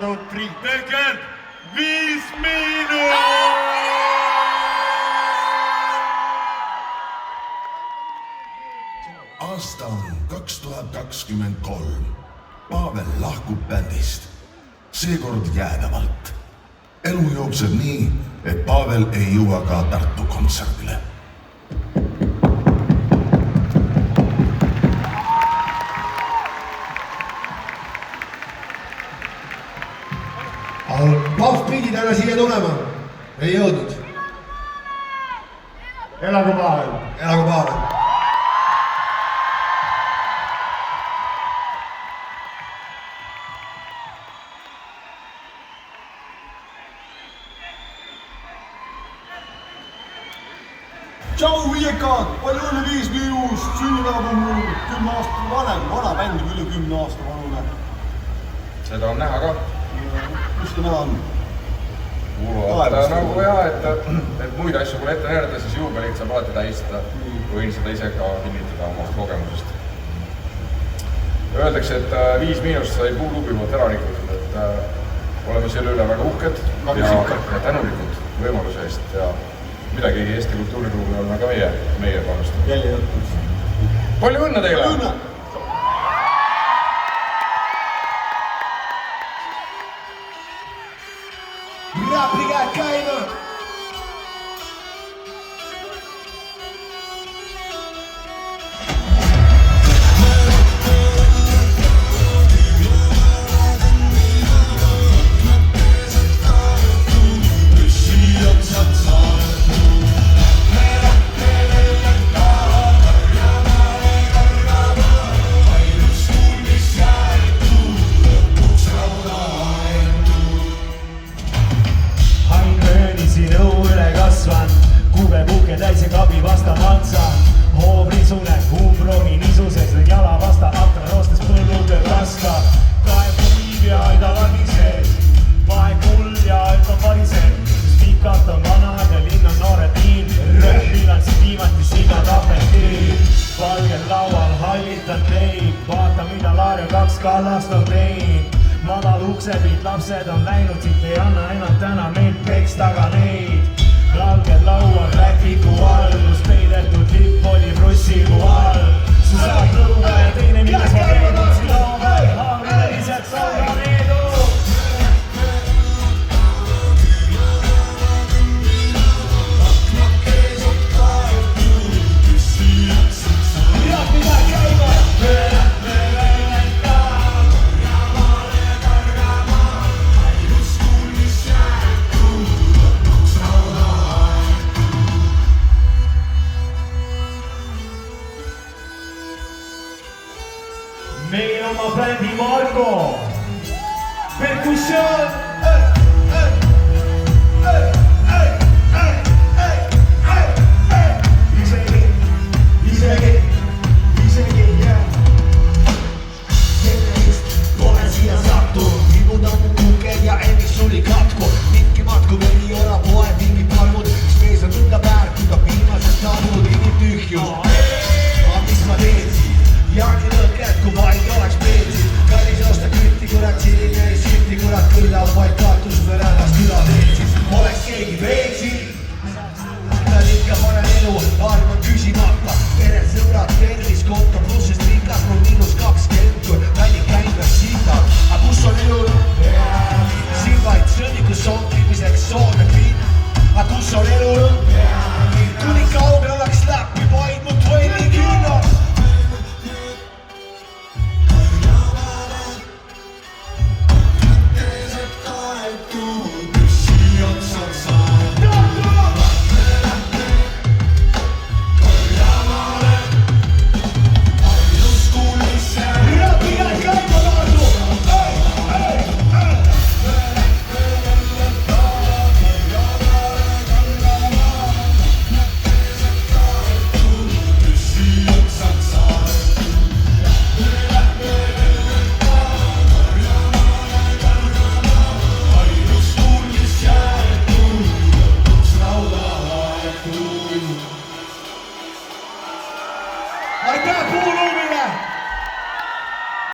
Tegelikult 5 miinut! Aasta on 2023. Pavel lahkub bändist. Seekord jäädavalt. Elu jookseb nii, et Pavel ei jõua ka Tartu kontserdile. Pahv pidi täna siia tulema. Ei jõudnud. Elagu Pavel! Elagu Pavel! Tšau viiekad, palju õnne 5 miinus, sünnipäev on mul 10 aastat vanem, vana bänd üle 10 aasta vanune. Seda on näha ka. Kus ta näha on? Kuulata nagu jah, et muid asju pole ette näidata, siis juubelit saab alati tähistada. Võin seda ise ka kinnitada omast kogemusest. Öeldakse, et 5 miinust sai Puulubi poolt elanikud, et oleme selle üle väga uhked ja tänulikud võimaluse eest ja midagi Eesti kultuuriruumi oleme ka meie panustanud. Jälle jätkus. Palju õnne teile! Palju õnne! Räppi käed käima! Kuubepuhke täis ja kabi vasta matsa Hoovrisune, umbrongi nisuses Nüüd jala vasta akna roostes põllude raska Kaeb liiv ja aida lagised Pae kuld ja alka varised Pikalt on vanad ja linn on noored tiim Rööpil on siin viimati sina tapeti Valgel laual hallitan teid Vaata mida Laar ja 2 kallast on teinud Madal uksepilt, lapsed on läinud Siit ei anna enam täna meilt peks taga neid Valgel laual rätiku all, kus peidetud lipp oli brussiku all. Su saab lõuga ja teine milles ma veedun siin loova ja haavrile lihtsalt sauga veedu. Rappi käed käima! Meil oma brändi Marko, perkussioon.